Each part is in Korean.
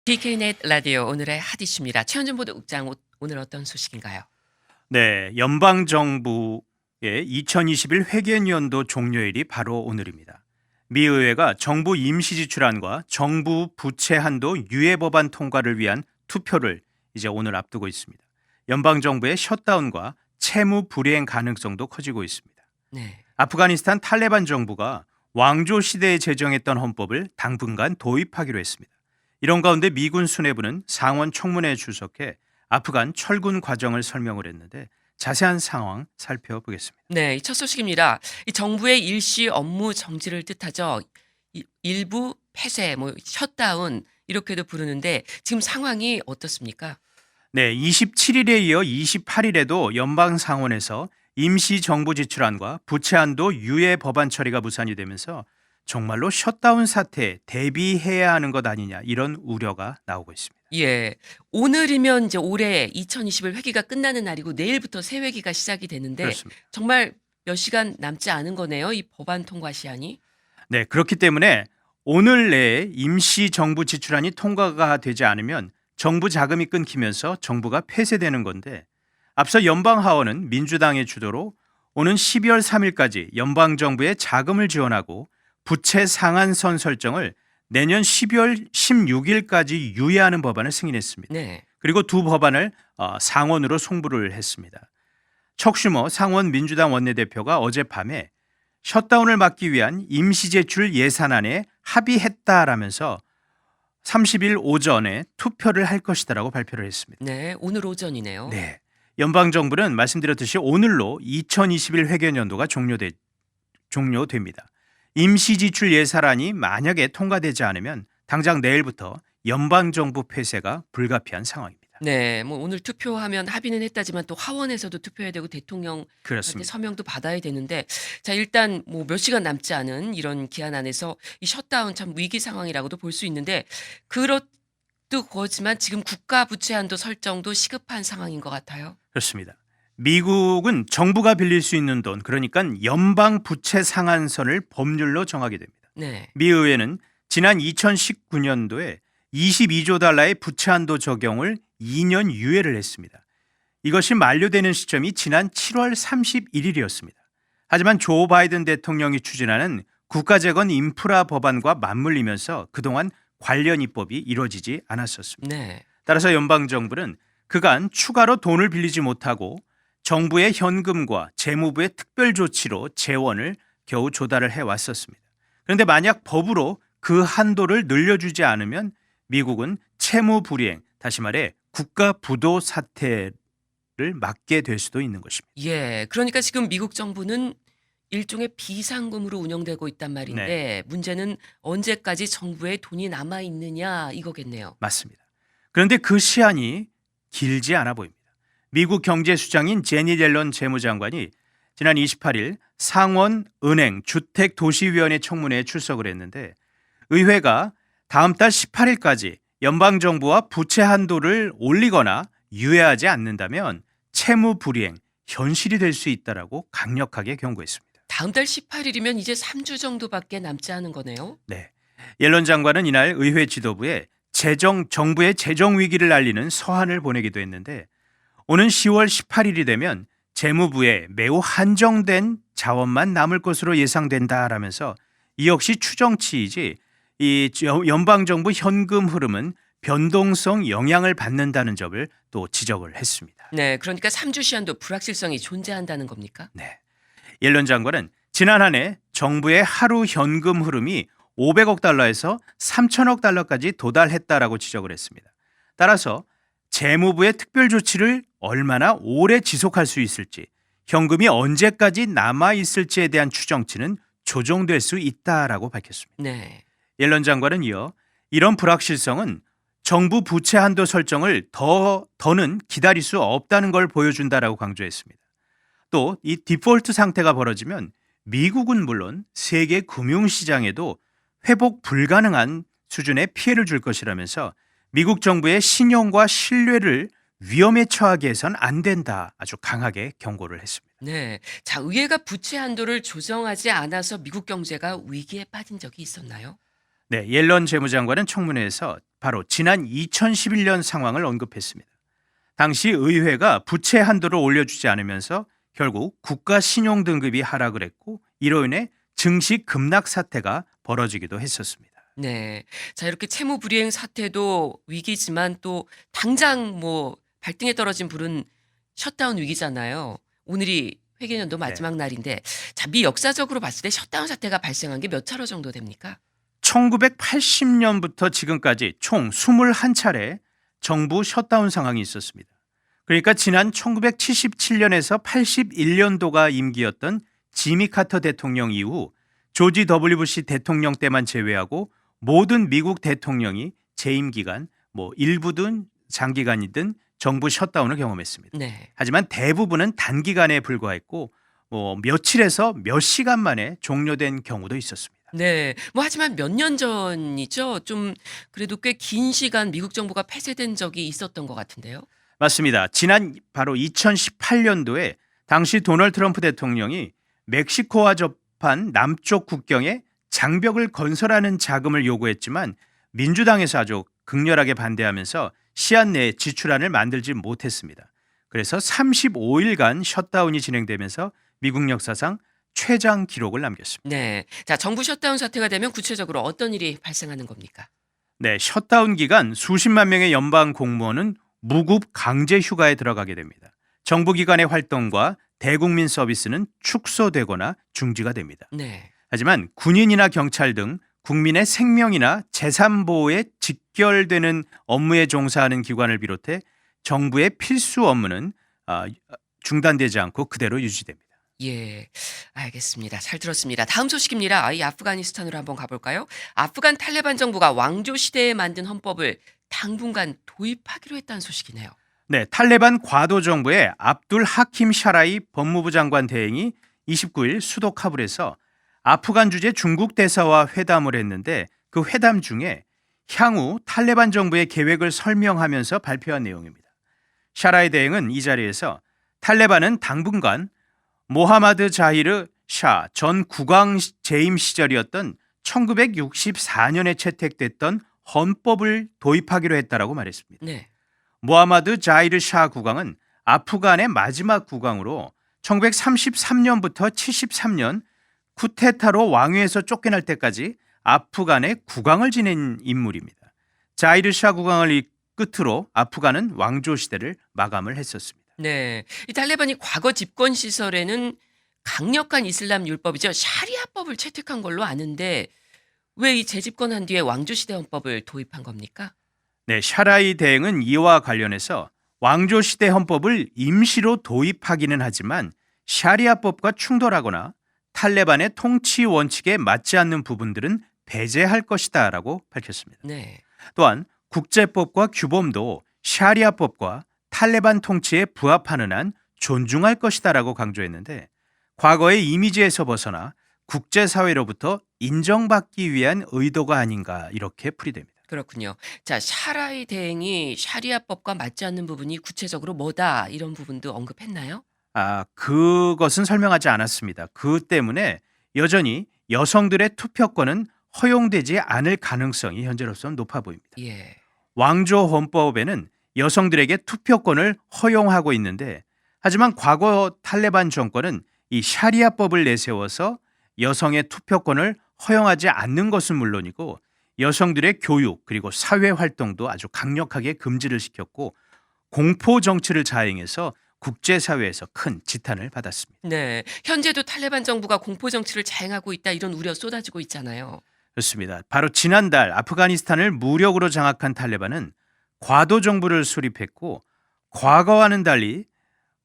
BK넷 라디오 오늘의 핫 이슈입니다. 최현준 보도국장 오늘 어떤 소식인가요? 네, 연방정부의 2021 회계연도 종료일이 바로 오늘입니다. 미 의회가 정부 임시지출안과 정부 부채 한도 유예 법안 통과를 위한 투표를 이제 오늘 앞두고 있습니다. 연방정부의 셧다운과 채무 불이행 가능성도 커지고 있습니다. 네. 아프가니스탄 탈레반 정부가 왕조 시대에 제정했던 헌법을 당분간 도입하기로 했습니다. 이런 가운데 미군 수뇌부는 상원 청문회에 출석해 아프간 철군 과정을 설명을 했는데 자세한 상황 살펴보겠습니다. 네, 이 첫 소식입니다. 이 정부의 일시 업무 정지를 뜻하죠. 일부 폐쇄, 셧다운 이렇게도 부르는데 지금 상황이 어떻습니까? 네, 27일에 이어 28일에도 연방상원에서 임시정부 지출안과 부채한도 유예 법안 처리가 무산이 되면서 정말로 셧다운 사태에 대비해야 하는 것 아니냐 이런 우려가 나오고 있습니다. 예. 오늘이면 이제 올해 2021 회기가 끝나는 날이고 내일부터 새 회기가 시작이 되는데 그렇습니다. 정말 몇 시간 남지 않은 거네요. 이 법안 통과 시한이. 네, 그렇기 때문에 오늘 내에 임시정부 지출안이 통과가 되지 않으면 정부 자금이 끊기면서 정부가 폐쇄되는 건데 앞서 연방하원은 민주당의 주도로 오는 12월 3일까지 연방정부에 자금을 지원하고 부채 상한선 설정을 내년 12월 16일까지 유예하는 법안을 승인했습니다. 네. 그리고 두 법안을 상원으로 송부를 했습니다. 척슈머 상원 민주당 원내대표가 어젯밤에 셧다운을 막기 위한 임시제출 예산안에 합의했다라면서 30일 오전에 투표를 할 것이다라고 발표를 했습니다. 네, 오늘 오전이네요. 네, 연방정부는 말씀드렸듯이 오늘로 2021 회계연도가 종료됩니다. 임시지출 예산안이 만약에 통과되지 않으면 당장 내일부터 연방정부 폐쇄가 불가피한 상황입니다. 네, 오늘 투표하면 합의는 했다지만 또 하원에서도 투표해야 되고 대통령한테 그렇습니다. 서명도 받아야 되는데 자 일단 몇 시간 남지 않은 이런 기한 안에서 이 셧다운 참 위기 상황이라고도 볼 수 있는데 그렇도 그렇지만 지금 국가 부채 한도 설정도 시급한 상황인 것 같아요. 그렇습니다. 미국은 정부가 빌릴 수 있는 돈, 그러니까 연방 부채 상한선을 법률로 정하게 됩니다. 네. 미 의회는 지난 2019년도에 22조 달러의 부채 한도 적용을 2년 유예를 했습니다. 이것이 만료되는 시점이 지난 7월 31일이었습니다. 하지만 조 바이든 대통령이 추진하는 국가재건 인프라 법안과 맞물리면서 그동안 관련 입법이 이루어지지 않았었습니다. 네. 따라서 연방정부는 그간 추가로 돈을 빌리지 못하고 정부의 현금과 재무부의 특별 조치로 재원을 겨우 조달을 해왔었습니다. 그런데 만약 법으로 그 한도를 늘려주지 않으면 미국은 채무 불이행, 다시 말해 국가 부도 사태를 맞게 될 수도 있는 것입니다. 예. 그러니까 지금 미국 정부는 일종의 비상금으로 운영되고 있단 말인데 네. 문제는 언제까지 정부에 돈이 남아 있느냐 이거겠네요. 맞습니다. 그런데 그 시한이 길지 않아 보입니다. 미국 경제수장인 제니 옐런 재무장관이 지난 28일 상원 은행 주택도시위원회 청문회에 출석을 했는데 의회가 다음 달 18일까지 연방정부와 부채 한도를 올리거나 유예하지 않는다면 채무 불이행 현실이 될 수 있다라고 강력하게 경고했습니다. 다음 달 18일이면 이제 3주 정도밖에 남지 않은 거네요. 네. 옐런 장관은 이날 의회 지도부에 정부의 재정 위기를 알리는 서한을 보내기도 했는데 오는 10월 18일이 되면 재무부에 매우 한정된 자원만 남을 것으로 예상된다라면서 이 역시 추정치이지 이 연방정부 현금 흐름은 변동성 영향을 받는다는 점을 또 지적을 했습니다. 네. 그러니까 3주 시한도 불확실성이 존재한다는 겁니까? 네. 옐런 장관은 지난 한 해 정부의 하루 현금 흐름이 500억 달러에서 3천억 달러까지 도달했다라고 지적을 했습니다. 따라서 재무부의 특별 조치를 얼마나 오래 지속할 수 있을지, 현금이 언제까지 남아 있을지에 대한 추정치는 조정될 수 있다라고 밝혔습니다. 네. 옐런 장관은 이어 이런 불확실성은 정부 부채 한도 설정을 더는 기다릴 수 없다는 걸 보여준다라고 강조했습니다. 또 이 디폴트 상태가 벌어지면 미국은 물론 세계 금융시장에도 회복 불가능한 수준의 피해를 줄 것이라면서 미국 정부의 신용과 신뢰를 위험에 처하게 해선 안 된다 아주 강하게 경고를 했습니다. 네. 자, 의회가 부채 한도를 조정하지 않아서 미국 경제가 위기에 빠진 적이 있었나요? 네, 옐런 재무장관은 청문회에서 바로 지난 2011년 상황을 언급했습니다. 당시 의회가 부채 한도를 올려주지 않으면서 결국 국가 신용 등급이 하락을 했고 이로 인해 증시 급락 사태가 벌어지기도 했었습니다. 네. 자, 이렇게 채무 불이행 사태도 위기지만 또 당장 뭐 발등에 떨어진 불은 셧다운 위기잖아요. 오늘이 회계년도 네. 마지막 날인데 자, 미 역사적으로 봤을 때 셧다운 사태가 발생한 게 몇 차례 정도 됩니까? 1980년부터 지금까지 총 21차례 정부 셧다운 상황이 있었습니다. 그러니까 지난 1977년에서 81년도가 임기였던 지미 카터 대통령 이후 조지 W 부시 대통령 때만 제외하고 모든 미국 대통령이 재임 기간 뭐 일부든 장기간이든 정부 셧다운을 경험했습니다. 네. 하지만 대부분은 단기간에 불과했고 뭐 며칠에서 몇 시간 만에 종료된 경우도 있었습니다. 네. 뭐 하지만 몇 년 전이죠. 좀 그래도 꽤 긴 시간 미국 정부가 폐쇄된 적이 있었던 것 같은데요. 맞습니다. 지난 바로 2018년도에 당시 도널드 트럼프 대통령이 멕시코와 접한 남쪽 국경에 장벽을 건설하는 자금을 요구했지만 민주당에서 아주 극렬하게 반대하면서 시한 내에 지출안을 만들지 못했습니다. 그래서 35일간 셧다운이 진행되면서 미국 역사상 최장 기록을 남겼습니다. 네. 자, 정부 셧다운 사태가 되면 구체적으로 어떤 일이 발생하는 겁니까? 네, 셧다운 기간 수십만 명의 연방 공무원은 무급 강제 휴가에 들어가게 됩니다. 정부 기관의 활동과 대국민 서비스는 축소되거나 중지가 됩니다. 네. 하지만 군인이나 경찰 등 국민의 생명이나 재산 보호에 직결되는 업무에 종사하는 기관을 비롯해 정부의 필수 업무는 중단되지 않고 그대로 유지됩니다. 예, 알겠습니다. 잘 들었습니다. 다음 소식입니다. 이 아프가니스탄으로 한번 가볼까요? 아프간 탈레반 정부가 왕조 시대에 만든 헌법을 당분간 도입하기로 했다는 소식이네요. 네, 탈레반 과도 정부의 압둘 하킴 샤라이 법무부 장관 대행이 29일 수도 카불에서 아프간 주재 중국 대사와 회담을 했는데 그 회담 중에 향후 탈레반 정부의 계획을 설명하면서 발표한 내용입니다. 샤라이 대행은 이 자리에서 탈레반은 당분간 모하마드 자히르 샤 전 국왕 재임 시절이었던 1964년에 채택됐던 헌법을 도입하기로 했다라고 말했습니다. 네. 모하마드 자히르 샤 국왕은 아프간의 마지막 국왕으로 1933년부터 73년 쿠데타로 왕위에서 쫓겨날 때까지 아프간의 국왕을 지낸 인물입니다. 자히르 샤 국왕을 끝으로 아프간은 왕조 시대를 마감을 했었습니다. 네. 이 탈레반이 과거 집권 시설에는 강력한 이슬람 율법이죠. 샤리아법을 채택한 걸로 아는데 왜 이 재집권한 뒤에 왕조 시대 헌법을 도입한 겁니까? 네, 샤라이 대행은 이와 관련해서 왕조 시대 헌법을 임시로 도입하기는 하지만 샤리아법과 충돌하거나 탈레반의 통치 원칙에 맞지 않는 부분들은 배제할 것이다라고 밝혔습니다. 네. 또한 국제법과 규범도 샤리아법과 탈레반 통치에 부합하는 한 존중할 것이다라고 강조했는데 과거의 이미지에서 벗어나 국제사회로부터 인정받기 위한 의도가 아닌가 이렇게 풀이됩니다. 그렇군요. 자, 샤라이 대행이 샤리아법과 맞지 않는 부분이 구체적으로 뭐다 이런 부분도 언급했나요? 그것은 설명하지 않았습니다. 그 때문에 여전히 여성들의 투표권은 허용되지 않을 가능성이 현재로서는 높아 보입니다. 예. 왕조 헌법에는 여성들에게 투표권을 허용하고 있는데 하지만 과거 탈레반 정권은 이 샤리아법을 내세워서 여성의 투표권을 허용하지 않는 것은 물론이고 여성들의 교육 그리고 사회 활동도 아주 강력하게 금지를 시켰고 공포 정치를 자행해서 국제사회에서 큰 지탄을 받았습니다. 네. 현재도 탈레반 정부가 공포 정치를 자행하고 있다 이런 우려 쏟아지고 있잖아요. 그렇습니다. 바로 지난달 아프가니스탄을 무력으로 장악한 탈레반은 과도 정부를 수립했고 과거와는 달리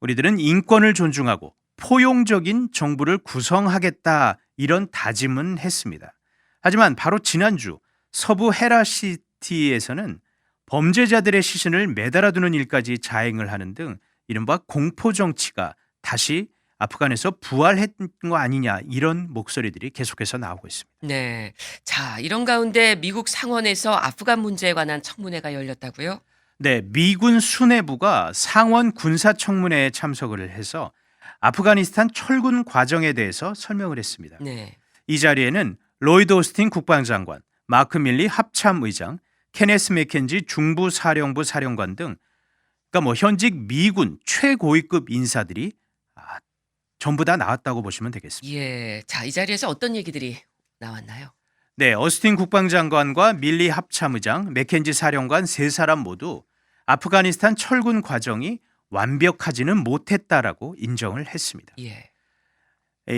우리들은 인권을 존중하고 포용적인 정부를 구성하겠다 이런 다짐은 했습니다. 하지만 바로 지난주 서부 헤라시티에서는 범죄자들의 시신을 매달아두는 일까지 자행을 하는 등 이른바 공포 정치가 다시 아프간에서 부활했던 거 아니냐 이런 목소리들이 계속해서 나오고 있습니다. 네. 자, 이런 가운데 미국 상원에서 아프간 문제에 관한 청문회가 열렸다고요? 네, 미군 수뇌부가 상원 군사청문회에 참석을 해서 아프가니스탄 철군 과정에 대해서 설명을 했습니다. 네. 이 자리에는 로이드 오스틴 국방장관, 마크 밀리 합참의장, 케네스 맥켄지 중부사령부 사령관 등 그러니까 뭐 현직 미군 최고위급 인사들이 전부 다 나왔다고 보시면 되겠습니다. 예. 자, 이 자리에서 어떤 얘기들이 나왔나요? 네, 어스틴 국방장관과 밀리 합참의장, 맥켄지 사령관 세 사람 모두 아프가니스탄 철군 과정이 완벽하지는 못했다라고 인정을 했습니다. 예.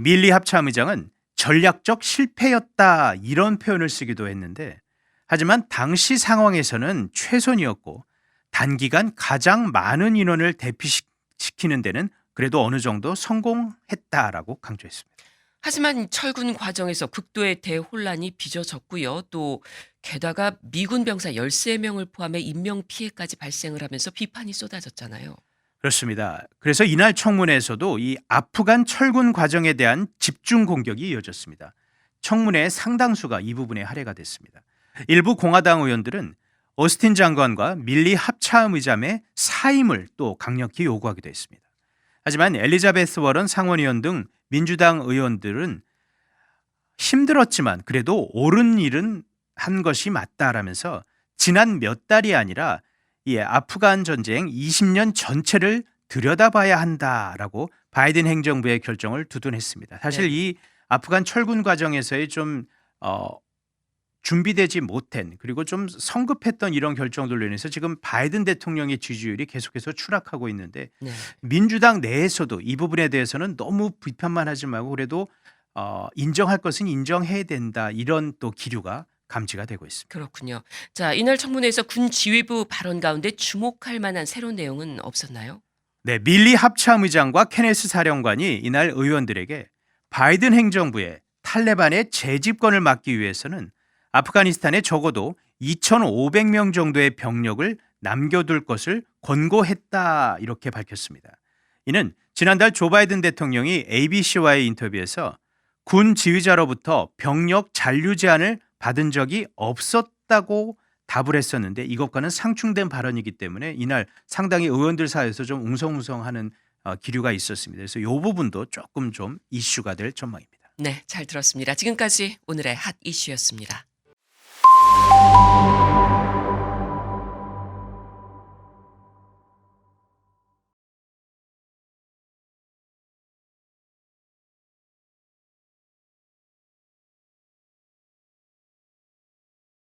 밀리 합참의장은 전략적 실패였다 이런 표현을 쓰기도 했는데 하지만 당시 상황에서는 최선이었고 단기간 가장 많은 인원을 대피시키는 데는 그래도 어느 정도 성공했다라고 강조했습니다. 하지만 철군 과정에서 극도의 대혼란이 빚어졌고요. 또 게다가 미군 병사 13명을 포함해 인명 피해까지 발생을 하면서 비판이 쏟아졌잖아요. 그렇습니다. 그래서 이날 청문회에서도 이 아프간 철군 과정에 대한 집중 공격이 이어졌습니다. 청문회의 상당수가 이 부분에 할애가 됐습니다. 일부 공화당 의원들은 어스틴 장관과 밀리 합참의장의 사임을 또 강력히 요구하기도 했습니다. 하지만 엘리자베스 워런 상원의원 등 민주당 의원들은 힘들었지만 그래도 옳은 일은 한 것이 맞다라면서 지난 몇 달이 아니라 이 아프간 전쟁 20년 전체를 들여다봐야 한다라고 바이든 행정부의 결정을 두둔했습니다. 사실 네. 이 아프간 철군 과정에서의 좀 준비되지 못한 그리고 좀 성급했던 이런 결정들로 인해서 지금 바이든 대통령의 지지율이 계속해서 추락하고 있는데 네. 민주당 내에서도 이 부분에 대해서는 너무 비판만 하지 말고 그래도 인정할 것은 인정해야 된다 이런 또 기류가 감지가 되고 있습니다. 그렇군요. 자, 이날 청문회에서 군 지휘부 발언 가운데 주목할 만한 새로운 내용은 없었나요? 네, 밀리 합참의장과 케네스 사령관이 이날 의원들에게 바이든 행정부의 탈레반의 재집권을 막기 위해서는 아프가니스탄에 적어도 2,500명 정도의 병력을 남겨둘 것을 권고했다 이렇게 밝혔습니다. 이는 지난달 조 바이든 대통령이 ABC와의 인터뷰에서 군 지휘자로부터 병력 잔류 제안을 받은 적이 없었다고 답을 했었는데 이것과는 상충된 발언이기 때문에 이날 상당히 의원들 사이에서 좀 웅성웅성하는 기류가 있었습니다. 그래서 이 부분도 조금 좀 이슈가 될 전망입니다. 네, 잘 들었습니다. 지금까지 오늘의 핫 이슈였습니다.